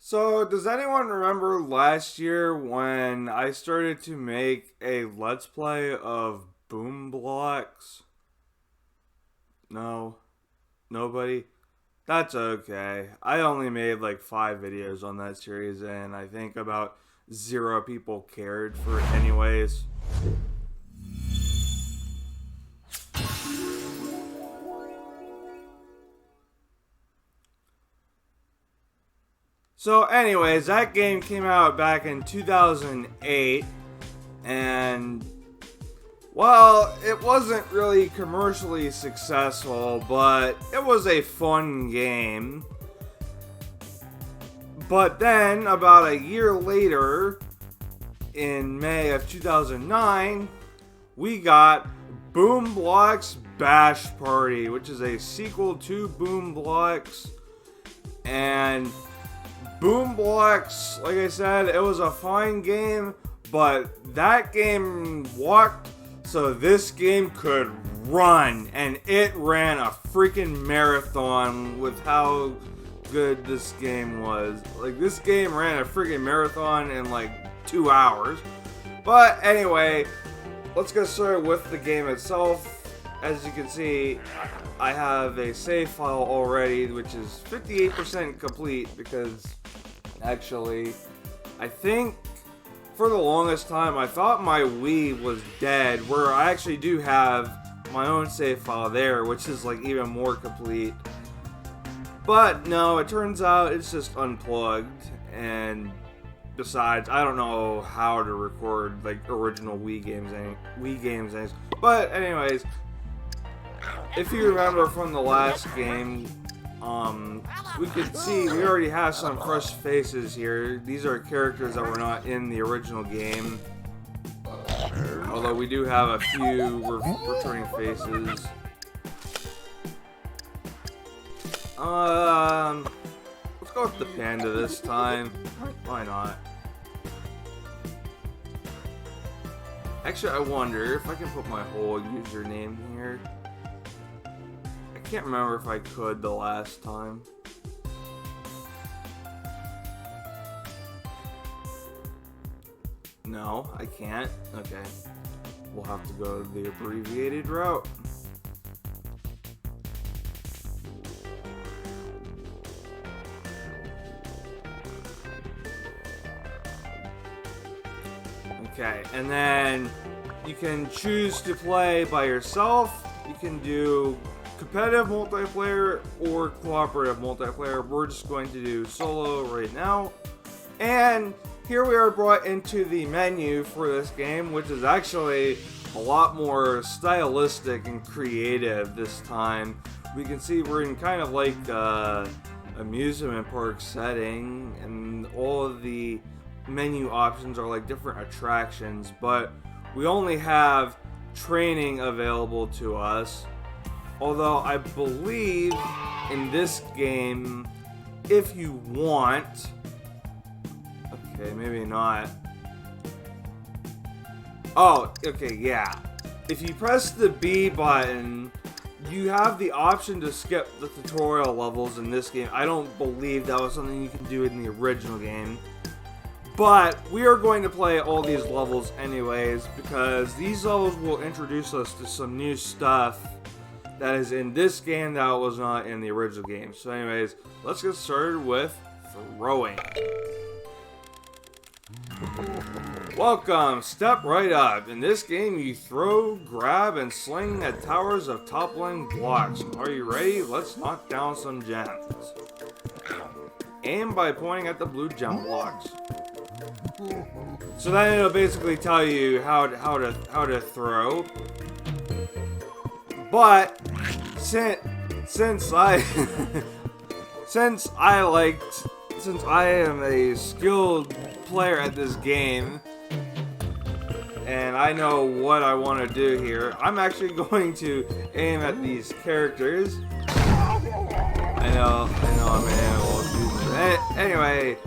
So, does anyone remember last year when I started to make a Let's Play of Boom Blox? No? Nobody? That's okay. I only made like 5 videos on that series, and I think about 0 people cared for it anyways. So anyways, that game came out back in 2008, and well, it wasn't really commercially successful, but it was a fun game. But then, about a year later, in May of 2009, we got Boom Blox Bash Party, which is a sequel to Boom Blox. And Boom Blox, like I said, it was a fine game, but that game walked so this game could run, and it ran a freaking marathon with how good this game was. Like, this game ran a freaking marathon in like 2 hours. But anyway, let's get started with the game itself. As you can see, I have a save file already, which is 58% complete, because actually, I think for the longest time I thought my Wii was dead, where I actually do have my own save file there, which is like even more complete. But no, it turns out it's just unplugged, and besides, I don't know how to record like original Wii games. But anyways, if you remember from the last game, we could see we already have some fresh faces here. These are characters that were not in the original game, although we do have a few returning faces. Let's go with the panda this time. Why not? Actually, I wonder if I can put my whole username here. I can't remember if I could the last time. No, I can't. Okay. We'll have to go the abbreviated route. Okay, and then you can choose to play by yourself. You can do competitive multiplayer or cooperative multiplayer. We're just going to do solo right now. And here we are brought into the menu for this game, which is actually a lot more stylistic and creative this time. We can see we're in kind of like a amusement park setting, and all of the menu options are like different attractions, but we only have training available to us. Although I believe in this game, if you want, okay, maybe not. Oh, okay, yeah. If you press the B button, you have the option to skip the tutorial levels in this game. I don't believe that was something you can do in the original game. But we are going to play all these levels anyways, because these levels will introduce us to some new stuff that is in this game that was not in the original game. So anyways, let's get started with throwing. Welcome, step right up. In this game you throw, grab, and sling at towers of toppling blocks. Are you ready? Let's knock down some gems. Aim by pointing at the blue gem blocks. So then it'll basically tell you how to throw. But since I since I am a skilled player at this game, and I know what I want to do here, I'm actually going to aim at these characters. I know, I'm an animal. Anyway,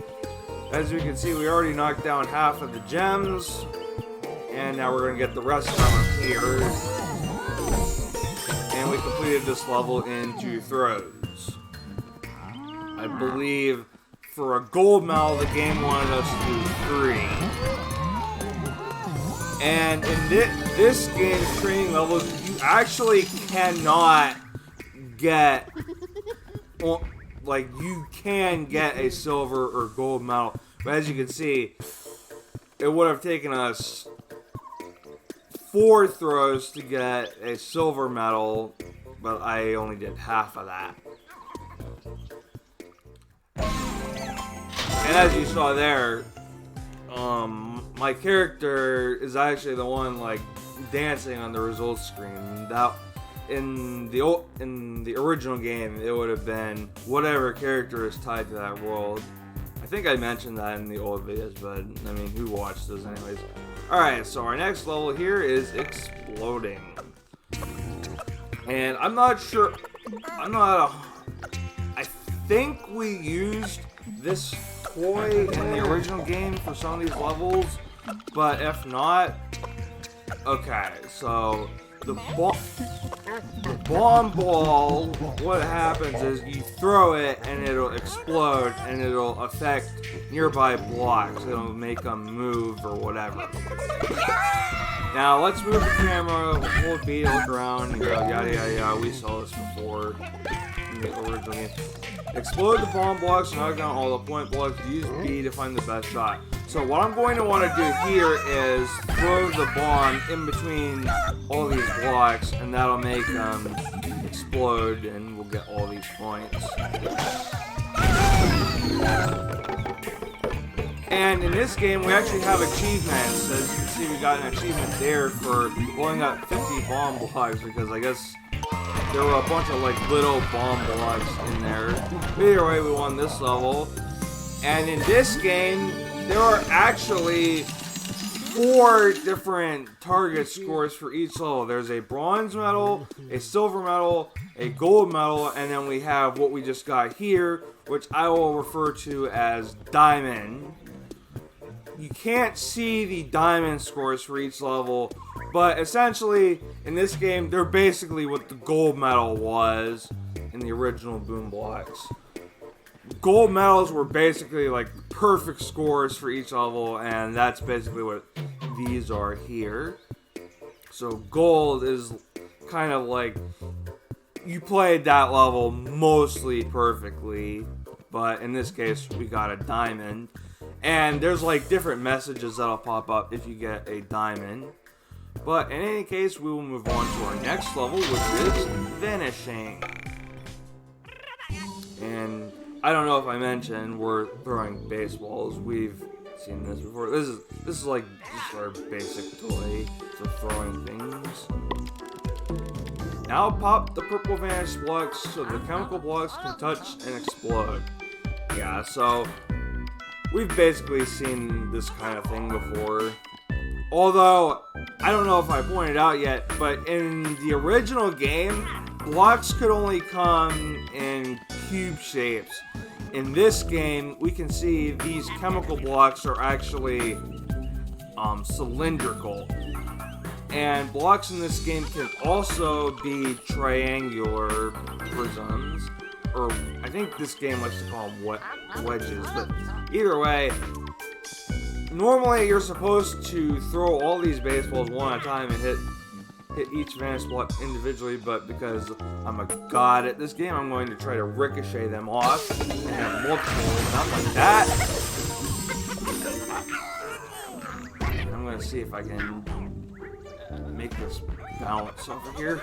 as you can see, we already knocked down half of the gems, and now we're going to get the rest of them here. And we completed this level in 2 throws. I believe for a gold medal, the game wanted us to do 3. And in this game's training levels, you actually cannot get, like, you can get a silver or gold medal. But as you can see, it would have taken us 4 throws to get a silver medal, but I only did half of that. And as you saw there, my character is actually the one like dancing on the results screen. That in the original game, it would have been whatever character is tied to that world. I think I mentioned that in the old videos, but I mean, who watched those anyways? All right, so our next level here is exploding, and I'm not sure. I think we used this toy in the original game for some of these levels, but if not, okay, so the bomb ball, what happens is you throw it and it'll explode and it'll affect nearby blocks. It'll make them move or whatever. Now let's move the camera, hold B, look around, and go yada yada yada. We saw this before in the original game. Explode the bomb blocks, knock down all the point blocks, use B to find the best shot. So what I'm going to want to do here is throw the bomb in between all these blocks, and that'll make them explode, and we'll get all these points. And in this game, we actually have achievements. As you can see, we got an achievement there for blowing up 50 bomb blocks, because I guess there were a bunch of like little bomb blocks in there. Either way, we won this level. And in this game, there are actually 4 different target scores for each level. There's a bronze medal, a silver medal, a gold medal, and then we have what we just got here, which I will refer to as diamond. You can't see the diamond scores for each level, but essentially in this game, they're basically what the gold medal was in the original Boom Blox. Gold medals were basically like perfect scores for each level, and that's basically what these are here. So gold is kind of like you played that level mostly perfectly, but in this case we got a diamond. And there's like different messages that'll pop up if you get a diamond. But in any case, we will move on to our next level, which is Vanishing. And I don't know if I mentioned we're throwing baseballs. We've seen this before. This is like just our basic toy for throwing things. Now pop the purple vanish blocks so the chemical blocks can touch and explode. Yeah, so we've basically seen this kind of thing before. Although, I don't know if I pointed out yet, but in the original game, blocks could only come in cube shapes. In this game, we can see these chemical blocks are actually cylindrical. And blocks in this game can also be triangular prisms. Or, I think this game likes to call them wedges, but either way, normally you're supposed to throw all these baseballs one at a time and hit each vanish block individually, but because I'm a god at this game, I'm going to try to ricochet them off and have multiple, not like that. And I'm going to see if I can make this balance over here.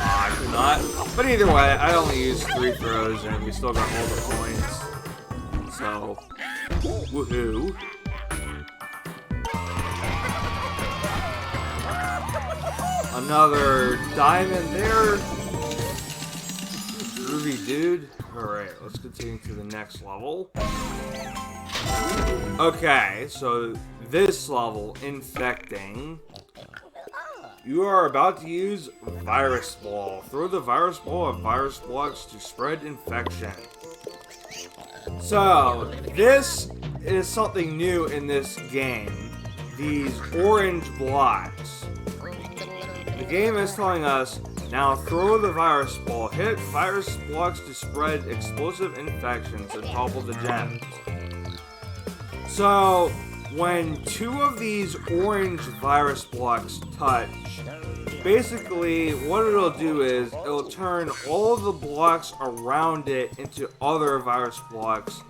I could not. But either way, I only used 3 throws and we still got all the points. So, woohoo. Another diamond there. Groovy dude. Alright, let's continue to the next level. Okay, so this level, Infecting. You are about to use Virus Ball. Throw the Virus Ball at virus blocks to spread infection. So, this is something new in this game. These orange blocks. The game is telling us Now throw the virus ball. Hit virus blocks to spread explosive infections and topple the gems. So, when 2 of these orange virus blocks touch, basically what it'll do is it'll turn all of the blocks around it into other virus blocks,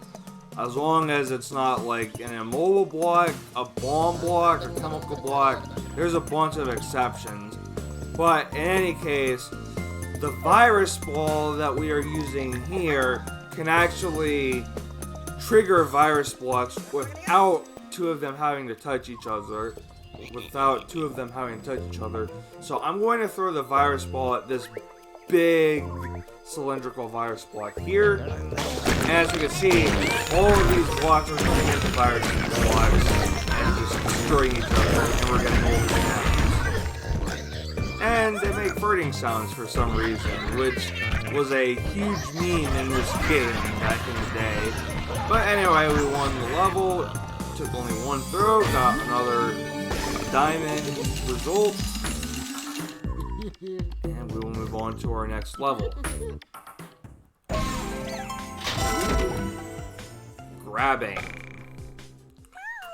as long as it's not like an immobile block, a bomb block, or chemical block. There's a bunch of exceptions. But in any case, the virus ball that we are using here can actually trigger virus blocks without 2 of them having to touch each other. So I'm going to throw the virus ball at this big cylindrical virus block here. And as you can see, all of these blocks are turning into virus blocks and just destroying each other. And we're getting all the gems. And they make birding sounds for some reason, which was a huge meme in this game back in the day. But anyway, we won the level. Took only 1 throw, got another diamond result, and we will move on to our next level. Grabbing.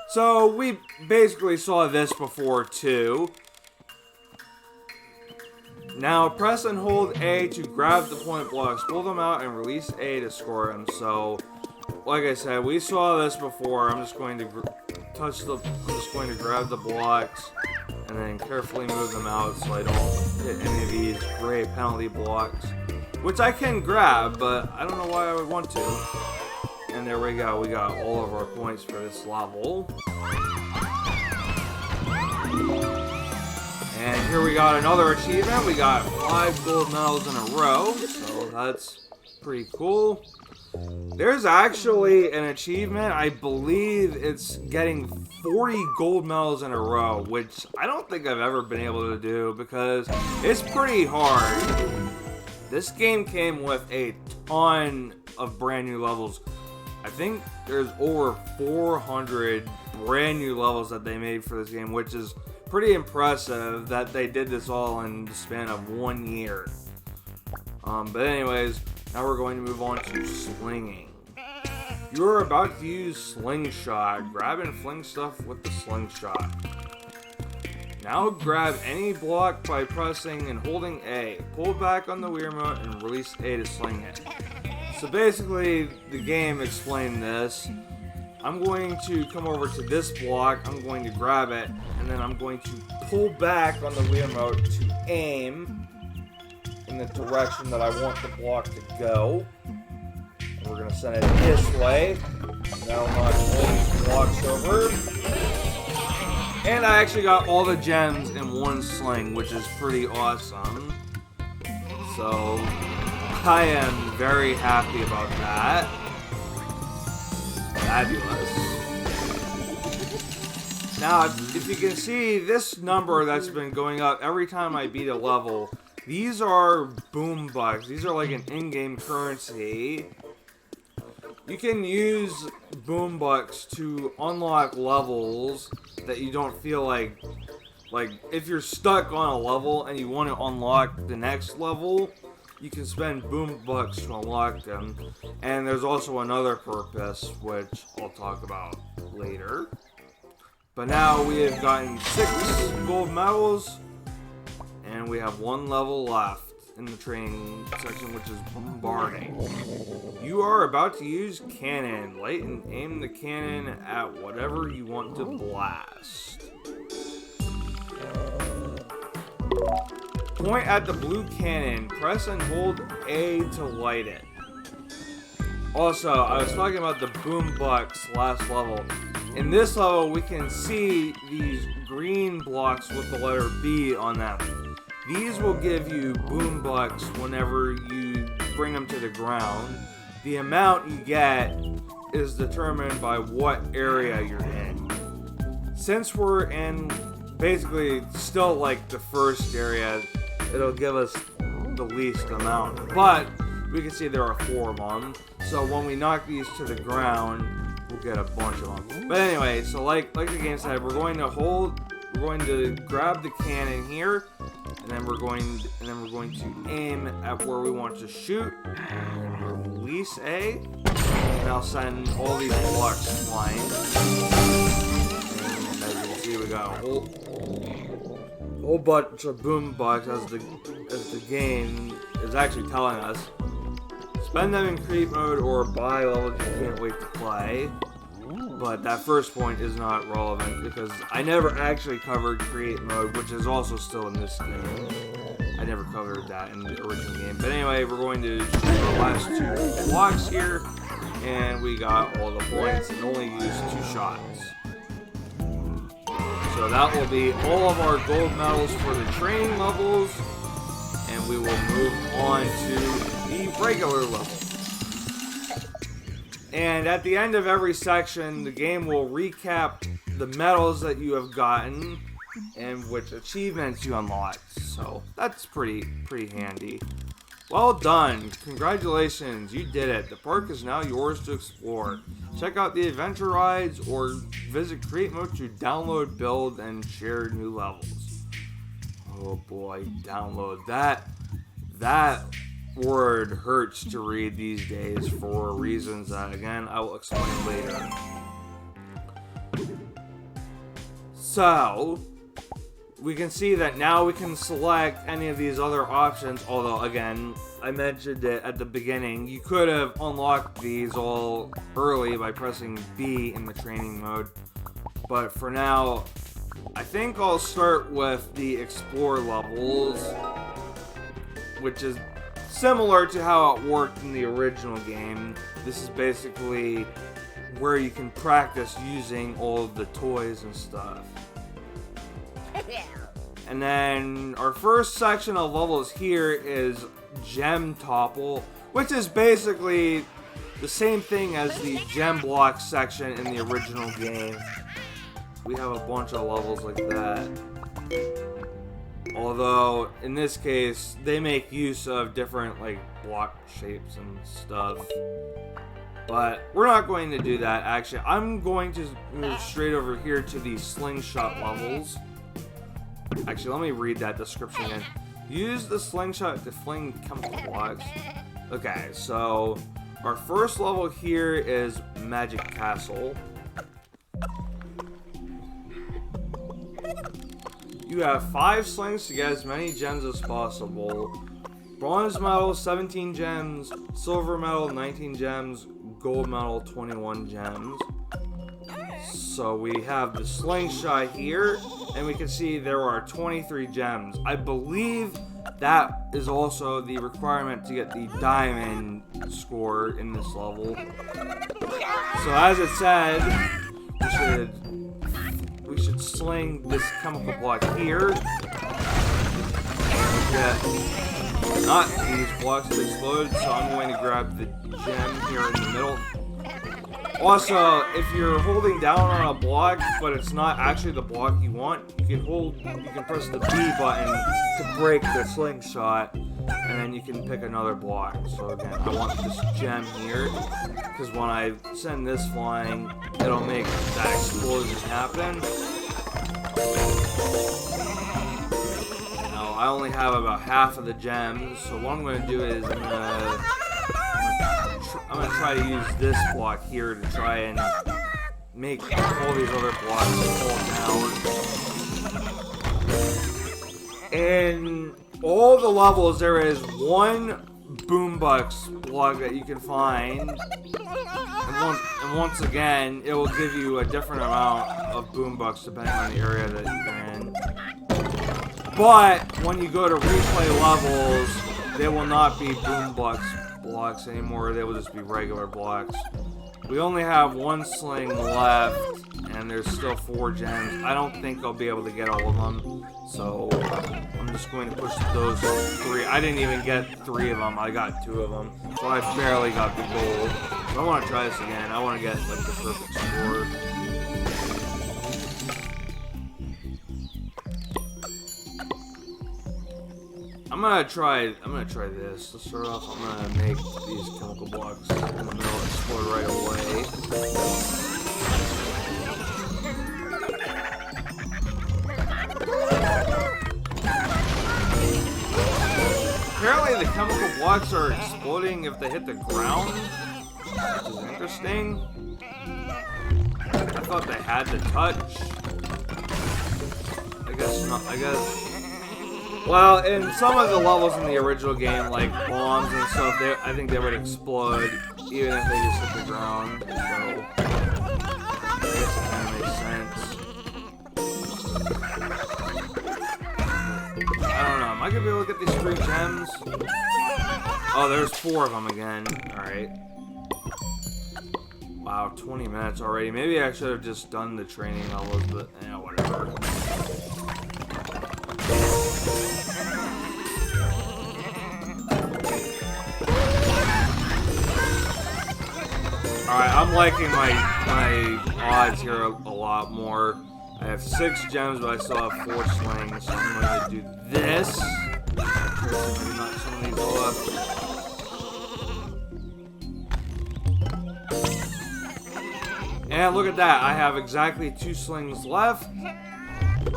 So we basically saw this before too. Now press and hold A to grab the point blocks, pull them out, and release A to score them. So, like I said, we saw this before. I'm just going to grab the blocks and then carefully move them out so I don't hit any of these gray penalty blocks, which I can grab, but I don't know why I would want to. And there we go. We got all of our points for this level. And here we got another achievement. We got 5 gold medals in a row, so that's pretty cool. There's actually an achievement, I believe it's getting 40 gold medals in a row, which I don't think I've ever been able to do because it's pretty hard. This game came with a ton of brand new levels. I think there's over 400 brand new levels that they made for this game, which is pretty impressive that they did this all in the span of 1 year. But anyways, now we're going to move on to slinging. You're about to use Slingshot. Grab and fling stuff with the Slingshot. Now grab any block by pressing and holding A. Pull back on the Wii remote and release A to sling it. So basically, the game explained this. I'm going to come over to this block, I'm going to grab it, and then I'm going to pull back on the Wii remote to aim in the direction that I want the block to go. And we're going to send it this way. That'll knock all these blocks over. And I actually got all the gems in one sling, which is pretty awesome. So, I am very happy about that. Fabulous. Now, if you can see, this number that's been going up every time I beat a level, these are Boom Blox. These are like an in-game currency. You can use Boom Blox to unlock levels that you don't feel like if you're stuck on a level and you want to unlock the next level, you can spend Boom Blox to unlock them. And there's also another purpose, which I'll talk about later. But now we have gotten 6 gold medals, and we have 1 level left in the training section, which is Bombarding. You are about to use cannon. Light and aim the cannon at whatever you want to blast. Point at the blue cannon. Press and hold A to light it. Also, I was talking about the Boom Blox last level. In this level, we can see these green blocks with the letter B on them. These will give you Boom Blox whenever you bring them to the ground. The amount you get is determined by what area you're in. Since we're in basically still like the first area, it'll give us the least amount. But we can see there are 4 of them. So when we knock these to the ground, we'll get a bunch of them. But anyway, so like the game said, we're going to grab the cannon here, and then we're going to aim at where we want to shoot. Release A, and I'll send all these blocks flying. And as you can see, we got a whole bunch of Boom Blox as the game is actually telling us. Spend them in create mode or buy levels you can't wait to play. But that first point is not relevant because I never actually covered create mode, which is also still in this game. I never covered that in the original game. But anyway, we're going to shoot the last 2 blocks here, and we got all the points and only used 2 shots. So that will be all of our gold medals for the training levels, and we will move on to the regular level. And at the end of every section, the game will recap the medals that you have gotten and which achievements you unlocked. So that's pretty handy. Well done. Congratulations, you did it. The park is now yours to explore. Check out the adventure rides or visit create mode to download, build, and share new levels. Oh boy, download. That word hurts to read these days for reasons that, again, I will explain later. So, we can see that now we can select any of these other options, although, again, I mentioned it at the beginning, you could have unlocked these all early by pressing B in the training mode. But for now, I think I'll start with the explore levels, which is similar to how it worked in the original game. This is basically where you can practice using all of the toys and stuff. And then our first section of levels here is Gem Topple, which is basically the same thing as the Gem Block section in the original game. We have a bunch of levels like that. Although, in this case, they make use of different, like, block shapes and stuff. But we're not going to do that, actually. I'm going to move straight over here to the Slingshot levels. Actually, let me read that description again. Use the Slingshot to fling chemical blocks. Okay, so our first level here is Magic Castle. You have 5 slings to get as many gems as possible. Bronze medal, 17 gems. Silver medal, 19 gems. Gold medal, 21 gems. So we have the Slingshot here, and we can see there are 23 gems. I believe that is also the requirement to get the diamond score in this level. So as it said, we should sling this chemical block here. Not these blocks to explode, so I'm going to grab the gem here in the middle. Also, if you're holding down on a block, but it's not actually the block you want, you can press the B button to break the slingshot, and then you can pick another block. So again, I want this gem here, because when I send this flying, it'll make that explosion happen. Now, I only have about half of the gems, so what I'm going to do is I'm going to try to use this block here to try and make all these other blocks fall down. In all the levels, there is one Boom Blox block that you can find. And once again, it will give you a different amount of Boom Blox depending on the area that you're in. But when you go to replay levels, they will not be Boom Blox blocks anymore. They will just be regular blocks. We only have 1 sling left, and there's still 4 gems. I don't think I'll be able to get all of them, so I'm just going to push those 3. I didn't even get 3 of them. I got 2 of them, so I barely got the gold. So I want to try this again. I want to get like the perfect score. I'm gonna try this. To start off, I'm gonna make these chemical blocks in the middle explode right away. blocks are exploding if they hit the ground, which is interesting. I thought they had to touch. I guess not. I guess. Well, in some of the levels in the original game, like bombs and stuff, I think they would explode even if they just hit the ground. So I guess it kind of makes sense. I don't know. Am I gonna be able to get these 3 gems? Oh, there's 4 of them again. All right. Wow, 20 minutes already. Maybe I should have just done the training levels, but whatever. Alright, I'm liking my odds here a lot more. I have 6 gems, but I still have 4 slings, so I'm going to do this. Knock some of these all up. And look at that, I have exactly 2 slings left. And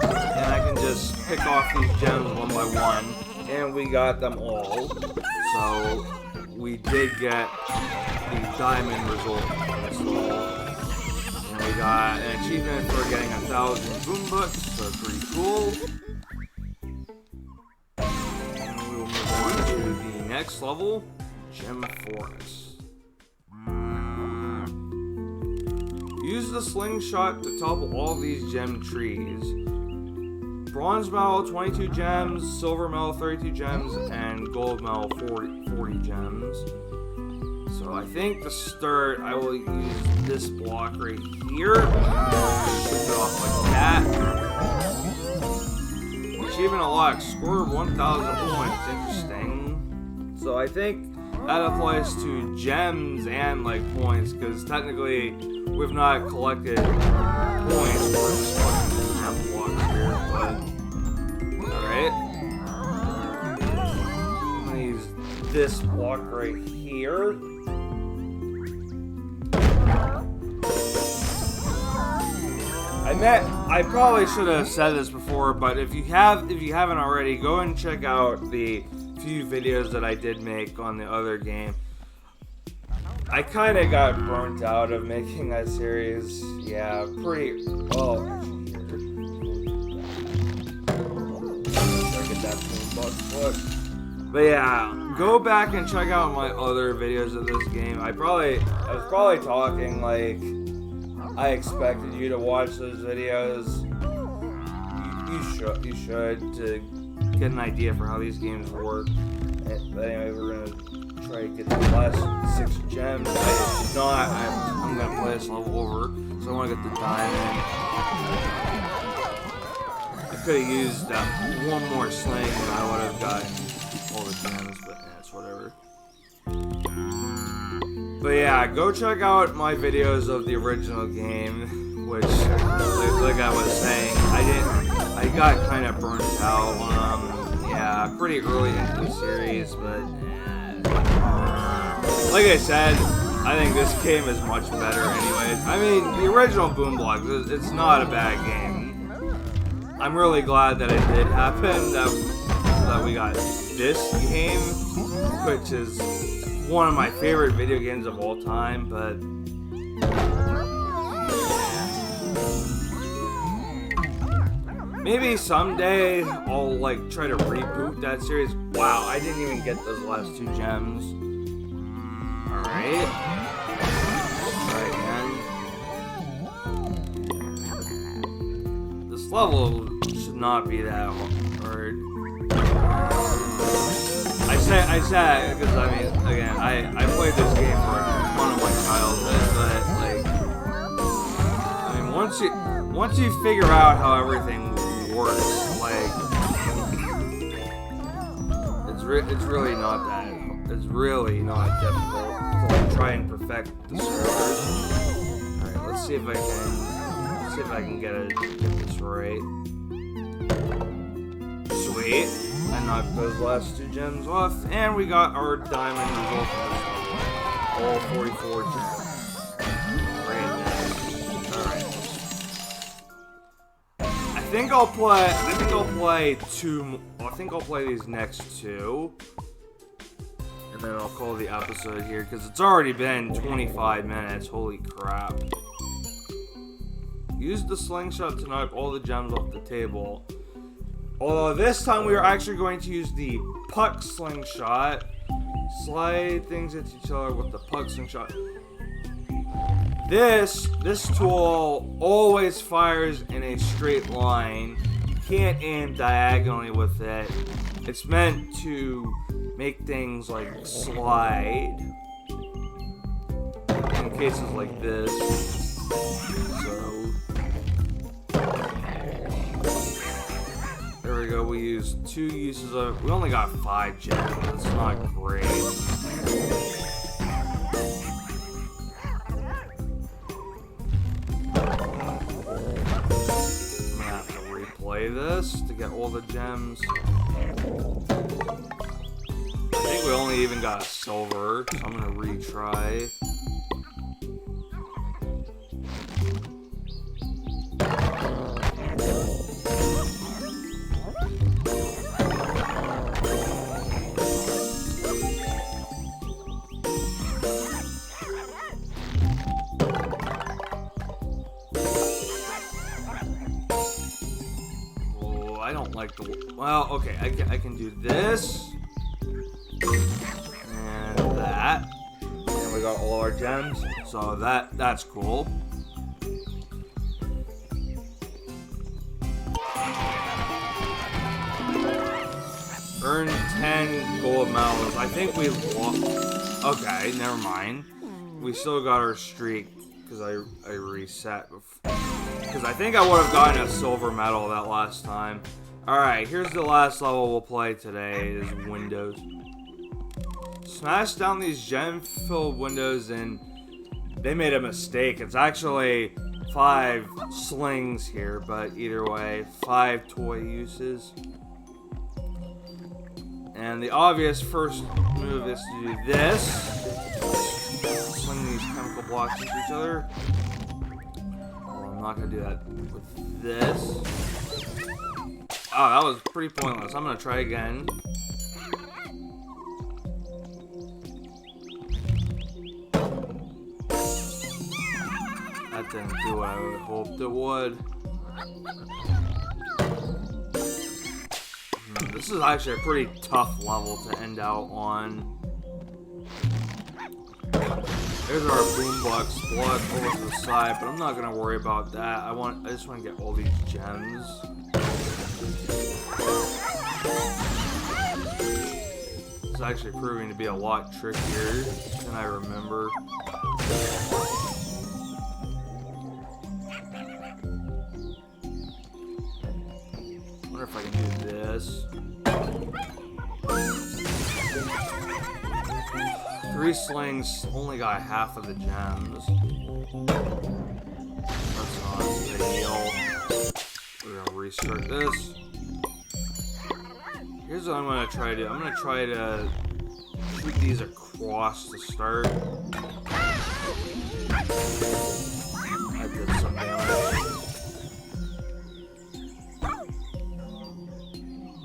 I can just pick off these gems one by one. And we got them all. So we did get the diamond result for this level. And we got an achievement for getting 1,000 Boom Blox, so pretty cool. And we will move on to the next level, Gem Forest. Use the Slingshot to topple all these gem trees. Bronze medal, 22 gems, silver medal, 32 gems, and gold medal, 40 gems. So I think to start, I will use this block right here. Shoot it off like that. Achievement unlocked, score 1,000 points. Interesting. So I think that applies to gems and like points, because technically we've not collected points for this gem blocks here, but alright. I'm gonna use this block right here. I probably should have said this before, but if you haven't already, go and check out the few videos that I did make on the other game. I kind of got burnt out of making that series. Yeah, pretty. Oh, get that Boom Blox book. But yeah, go back and check out my other videos of this game. I was probably talking like I expected you to watch those videos. You should to get an idea for how these games work. But anyway, we're gonna try to get the last 6 gems. I did not. I'm gonna play this level over, so I want to get the diamond. I could have used one more sling, and I would have gotten all the gems. But it's whatever. But yeah, go check out my videos of the original game, which, like I was saying, I got kind of burnt out on yeah, pretty early into the series, but like I said, I think this game is much better anyway. I mean, the original Boom Blox, it's not a bad game. I'm really glad that it did happen, that we got this game, which is one of my favorite video games of all time, but maybe someday I'll like try to reboot that series. Wow, I didn't even get those last 2 gems. Alright. Alright, man. This level should not be that hard. I said because I mean, again, I played this game for fun of my childhood, but like, I mean, once you figure out how everything works, like, it's really not that. It's really not difficult to like, try and perfect the servers. All right, let's see if I can get this right. Sweet. I knocked those last 2 gems off, and we got our diamond result for this level. All 44 gems. Great. Alright. I think I'll play these next 2. And And then I'll call the episode here because it's already been 25 minutes. Holy crap. Use the slingshot to knock all the gems off the table. Although this time we are actually going to use the puck slingshot. Slide things at each other with the puck slingshot. This tool always fires in a straight line. You can't aim diagonally with it. It's meant to make things like slide in cases like this. So there we go. We used 2 uses of it. We only got 5 gems. That's not great. This to get all the gems. I think we only even got silver, so I'm gonna retry. I don't like the... Well, okay, I can do this. And that. And we got all our gems. So that's cool. Earn 10 gold medals. I think we lost... Okay, never mind. We still got our streak. Because I reset before. Because I think I would have gotten a silver medal that last time. Alright, here's the last level we'll play today, is windows. Smash down these gem-filled windows and they made a mistake. It's actually 5 slings here, but either way, 5 toy uses. And the obvious first move is to do this. Sling these chemical blocks into each other. I'm not going to do that with this. Oh, that was pretty pointless. I'm going to try again. That didn't do what I would have hoped it would. This is actually a pretty tough level to end out on. There's our Boom Blox block over to the side, but I'm not gonna worry about that. I just want to get all these gems. It's actually proving to be a lot trickier than I remember. I wonder if I can do this. 3 slings only got half of the gems. That's not ideal. We're gonna restart this. Here's what I'm gonna try to do. I'm gonna try to shoot these across to start. I did some damage.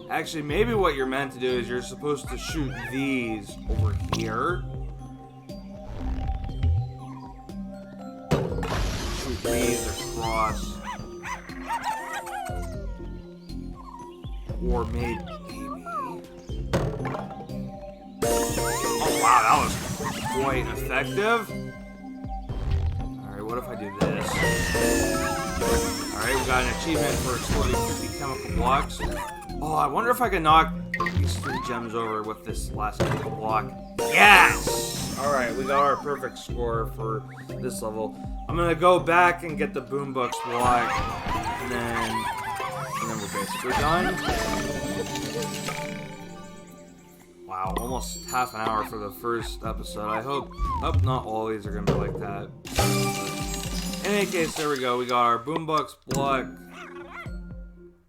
Actually, maybe what you're meant to do is you're supposed to shoot these over here. Shoot these across. Or maybe... Oh wow, that was quite effective. Alright, what if I do this? Alright, we got an achievement for exploding 50 chemical blocks. Oh, I wonder if I can knock these 3 gems over with this last chemical block. Yes! Alright, we got our perfect score for this level. I'm gonna go back and get the Boom Blox block, and then we're basically done. Wow, almost half an hour for the first episode. I hope not all these are gonna be like that. In any case, there we go. We got our Boom Blox block.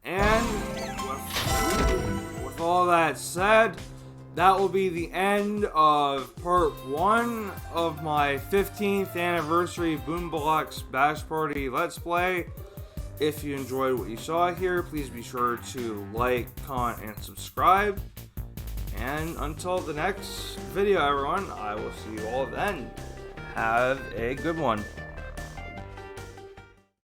And with all that said, that will be the end of part 1 of my 15th anniversary Boom Blox Bash Party Let's Play. If you enjoyed what you saw here, please be sure to like, comment, and subscribe. And until the next video, everyone, I will see you all then. Have a good one.